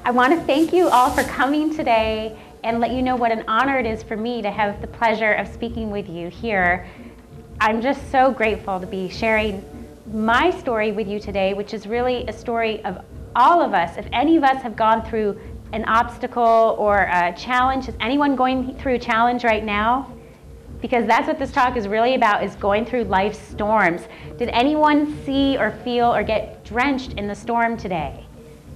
I want to thank you all for coming today and let you know what an honor it is for me to have the pleasure of speaking with you here. I'm just so grateful to be sharing my story with you today, which is really a story of all of us. If any of us have gone through an obstacle or a challenge, is anyone going through a challenge right now? Because that's what this talk is really about, is going through life's storms. Did anyone see or feel or get drenched in the storm today?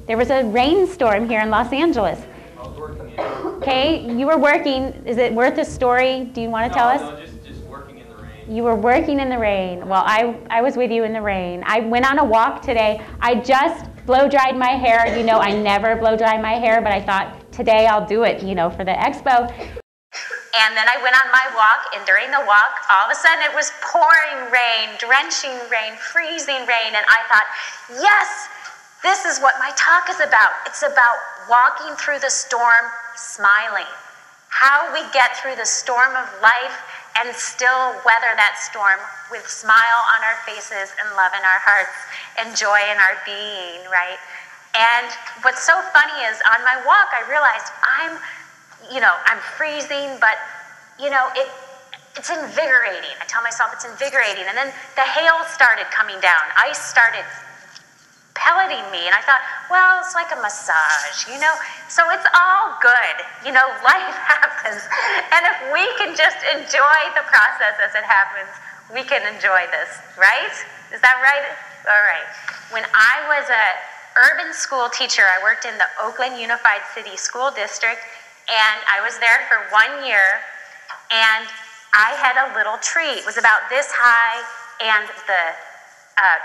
There was a rainstorm here in Los Angeles. I was working in Okay, you were working. Is it worth a story? Do you want to tell us? No, just working in the rain. You were working in the rain. Well, I was with you in the rain. I went on a walk today. I just blow dried my hair. You know, I never blow dry my hair, but I thought today I'll do it, you know, for the expo. And then I went on my walk, and during the walk, all of a sudden it was pouring rain, drenching rain, freezing rain, and I thought, yes, this is what my talk is about. It's about walking through the storm smiling. How we get through the storm of life and still weather that storm with smile on our faces and love in our hearts and joy in our being, right? And what's so funny is on my walk, I realized I'm freezing, but it's invigorating. I tell myself it's invigorating. And then the hail started coming down. Ice started pelleting me, and I thought, well, it's like a massage, so it's all good. Life happens, and if we can just enjoy the process as it happens, we can enjoy this, right? Is that right? All right. When I was an urban school teacher, I worked in the Oakland Unified City School District, and I was there for 1 year, and I had a little tree. It was about this high, and the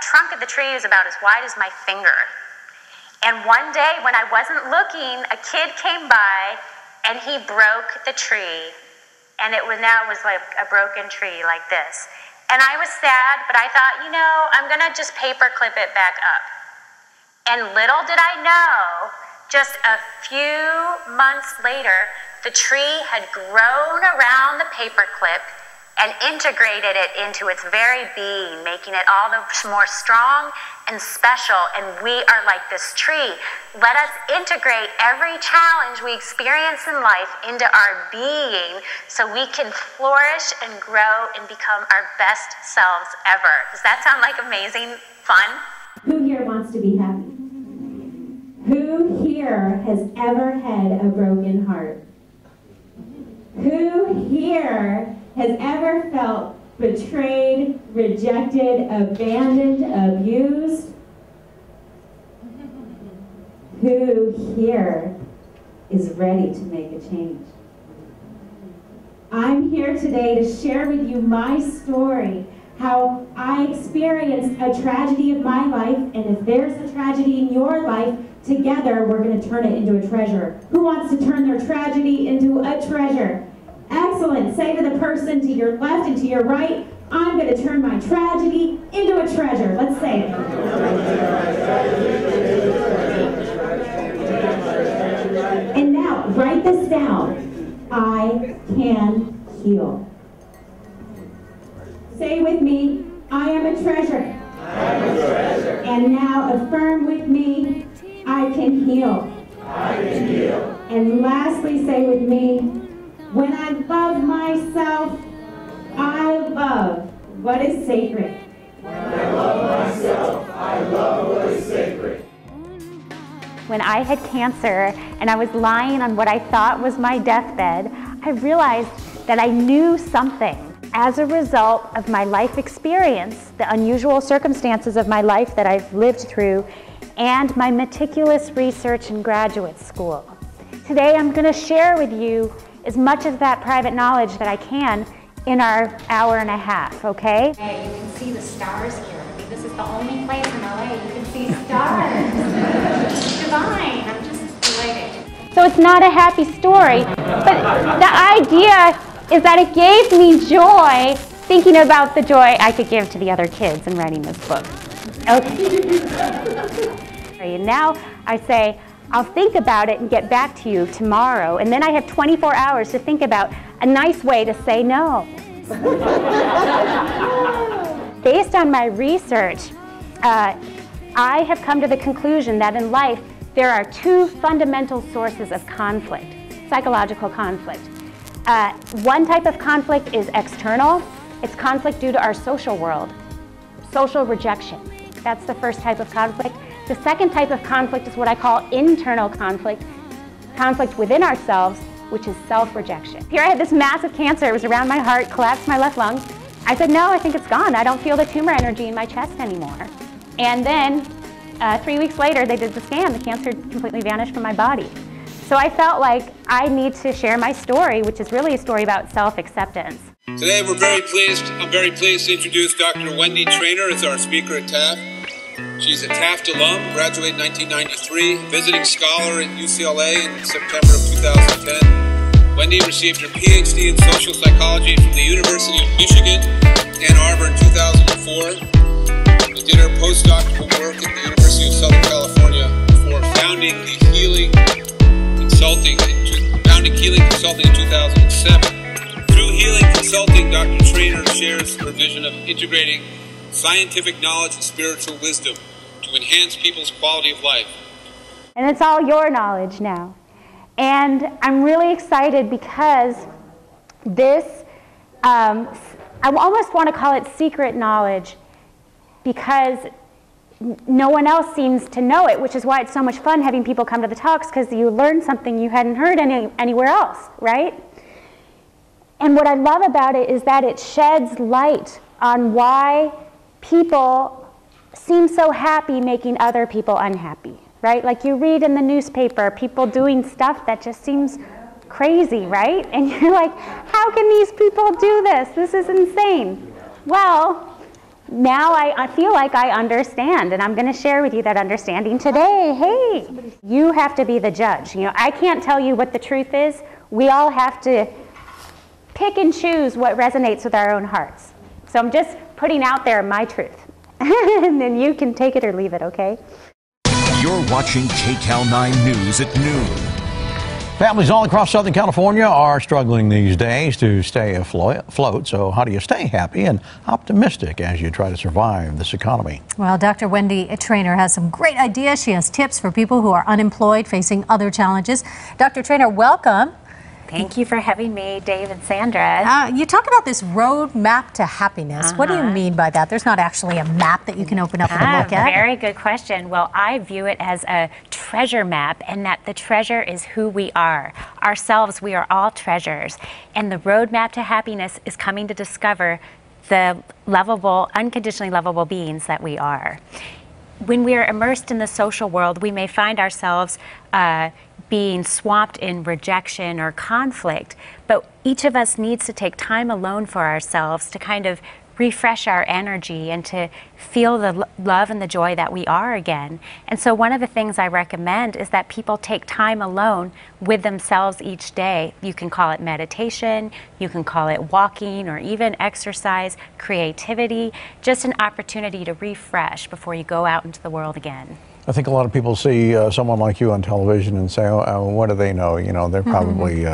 trunk of the tree was about as wide as my finger. And one day when I wasn't looking, a kid came by and he broke the tree. And it was like a broken tree like this. And I was sad, but I thought, I'm gonna just paper clip it back up. And little did I know, just a few months later, the tree had grown around the paper clip and integrated it into its very being, making it all the more strong and special. And we are like this tree. Let us integrate every challenge we experience in life into our being so we can flourish and grow and become our best selves ever. Does that sound like amazing fun? Who here wants to be happy? Who here has ever had a broken heart? Who here has ever felt betrayed, rejected, abandoned, abused? Who here is ready to make a change? I'm here today to share with you my story, how I experienced a tragedy of my life, and if there's a tragedy in your life, together we're going to turn it into a treasure. Who wants to turn their tragedy into a treasure? Excellent. Say to the person to your left and to your right, I'm going to turn my tragedy into a treasure. Let's say it. And now, write this down. I can heal. Say with me, I am a treasure. I am a treasure. And now affirm with me, I can heal. I can heal. And lastly, say with me, when I love myself, I love what is sacred. When I love myself, I love what is sacred. When I had cancer and I was lying on what I thought was my deathbed, I realized that I knew something. As a result of my life experience, the unusual circumstances of my life that I've lived through, and my meticulous research in graduate school. Today I'm going to share with you as much of that private knowledge that I can in our hour and a half, okay? Hey, you can see the stars here. I mean, this is the only place in LA you can see stars. It's divine. I'm just delighted. So it's not a happy story, but the idea is that it gave me joy thinking about the joy I could give to the other kids in writing this book. Okay. And now I say, I'll think about it and get back to you tomorrow. And then I have 24 hours to think about a nice way to say no. Based on my research, I have come to the conclusion that in life, there are two fundamental sources of conflict, psychological conflict. One type of conflict is external. It's conflict due to our social world, social rejection. That's the first type of conflict. The second type of conflict is what I call internal conflict, conflict within ourselves, which is self-rejection. Here I had this massive cancer. It was around my heart, collapsed my left lung. I said, no, I think it's gone. I don't feel the tumor energy in my chest anymore. And then 3 weeks later, they did the scan. The cancer completely vanished from my body. So I felt like I need to share my story, which is really a story about self-acceptance. Today I'm very pleased to introduce Dr. Wendy Treynor as our speaker at Taft. She's a Taft alum, graduated in 1993, visiting scholar at UCLA in September of 2010. Wendy received her Ph.D. in social psychology from the University of Michigan, Ann Arbor in 2004. She did her postdoctoral work at the University of Southern California before founding Healing Consulting in 2007. Through Healing Consulting, Dr. Treynor shares her vision of integrating scientific knowledge and spiritual wisdom to enhance people's quality of life. And it's all your knowledge now. And I'm really excited because this, I almost want to call it secret knowledge because no one else seems to know it, which is why it's so much fun having people come to the talks, because you learn something you hadn't heard anywhere else, right? And what I love about it is that it sheds light on why people seem so happy making other people unhappy, right? Like you read in the newspaper, people doing stuff that just seems crazy, right? And you're like, how can these people do this? This is insane. Well, now I feel like I understand, and I'm going to share with you that understanding today. Hey, you have to be the judge. You know, I can't tell you what the truth is. We all have to pick and choose what resonates with our own hearts. So I'm just putting out there my truth. And then you can take it or leave it, okay? You're watching KCAL 9 News at noon. Families all across Southern California are struggling these days to stay afloat. So how do you stay happy and optimistic as you try to survive this economy? Well, Dr. Wendy Treynor has some great ideas. She has tips for people who are unemployed, facing other challenges. Dr. Treynor, welcome. Thank you for having me, Dave and Sandra. You talk about this road map to happiness. What do you mean by that? There's not actually a map that you can open up and look at. Very good question. Well, I view it as a treasure map, and that the treasure is who we are. Ourselves, we are all treasures. And the road map to happiness is coming to discover the lovable, unconditionally lovable beings that we are. When we are immersed in the social world, we may find ourselves being swamped in rejection or conflict, but each of us needs to take time alone for ourselves to kind of refresh our energy and to feel the love and the joy that we are again. And so one of the things I recommend is that people take time alone with themselves each day. You can call it meditation, you can call it walking, or even exercise, creativity, just an opportunity to refresh before you go out into the world again. I think a lot of people see someone like you on television and say, oh, what do they know? You know, they're probably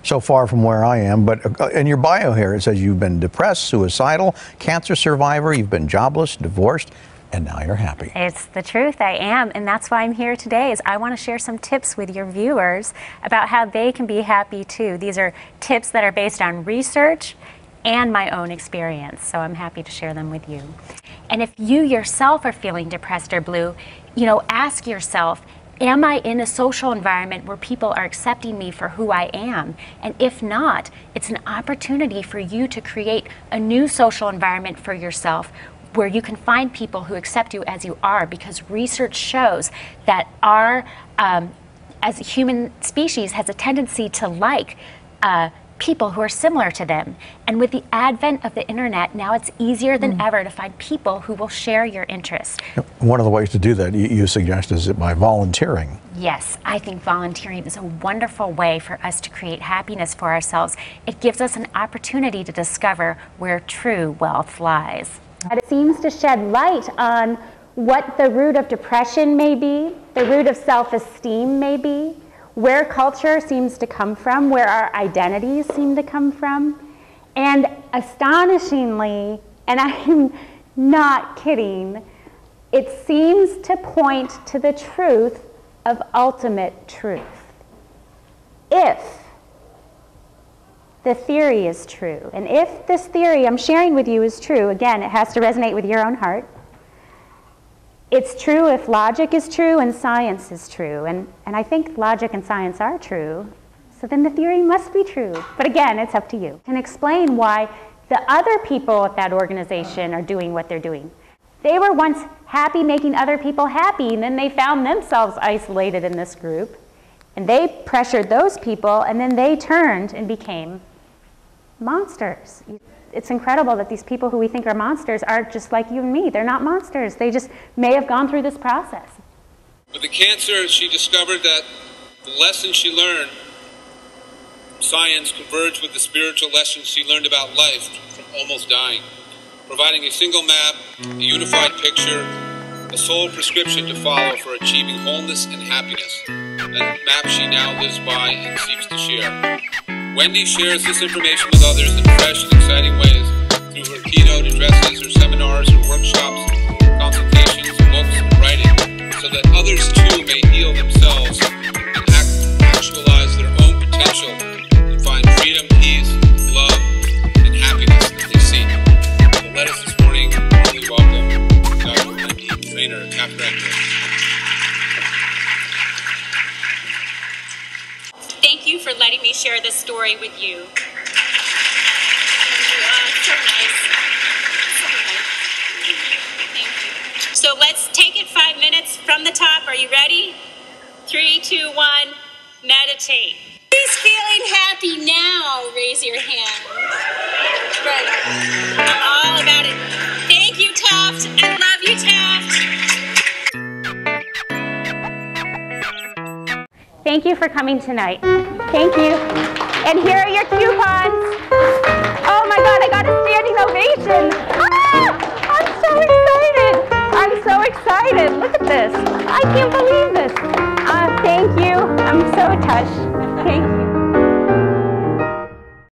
so far from where I am. But in your bio here, it says you've been depressed, suicidal, cancer survivor, you've been jobless, divorced, and now you're happy. It's the truth, I am. And that's why I'm here today, is I want to share some tips with your viewers about how they can be happy too. These are tips that are based on research and my own experience, so I'm happy to share them with you. And if you yourself are feeling depressed or blue, you know, ask yourself, am I in a social environment where people are accepting me for who I am? And if not, it's an opportunity for you to create a new social environment for yourself where you can find people who accept you as you are, because research shows that our, as a human species, has a tendency to like people who are similar to them. And with the advent of the internet, now it's easier than ever to find people who will share your interests. One of the ways to do that, you suggest, is by volunteering. Yes, I think volunteering is a wonderful way for us to create happiness for ourselves. It gives us an opportunity to discover where true wealth lies. It seems to shed light on what the root of depression may be, the root of self-esteem may be, where culture seems to come from, where our identities seem to come from. And astonishingly, and I'm not kidding, it seems to point to the truth of ultimate truth. If the theory is true, and if this theory I'm sharing with you is true, again, it has to resonate with your own heart. It's true if logic is true and science is true, and I think logic and science are true, so then the theory must be true. But again, it's up to you. And explain why the other people at that organization are doing what they're doing. They were once happy making other people happy, and then they found themselves isolated in this group, and they pressured those people, and then they turned and became monsters. It's incredible that these people who we think are monsters are just like you and me. They're not monsters. They just may have gone through this process. With the cancer, she discovered that the lessons she learned from science converged with the spiritual lessons she learned about life from almost dying, providing a single map, a unified picture, a sole prescription to follow for achieving wholeness and happiness, a map she now lives by and seeks to share. Wendy shares this information with others in fresh and exciting ways through her keynote addresses, her seminars, her workshops, consultations, books, and writing, so that others too may heal themselves and actualize their own potential and find freedom, peace, love, and happiness that they seek. So let us this morning warmly welcome Dr. Wendy Treynor, TAF Director. Thank you for letting me share this story with you. So nice. Thank you. So let's take it 5 minutes from the top. Are you ready? 3, 2, 1, meditate. Who's feeling happy now? Raise your hand. Right. I'm all about it. Thank you, Taft. I love you, Taft. Thank you for coming tonight. Thank you. And here are your coupons. Oh my God, I got a standing ovation. Ah, I'm so excited. I'm so excited. Look at this. I can't believe this. Thank you. I'm so touched. Thank you.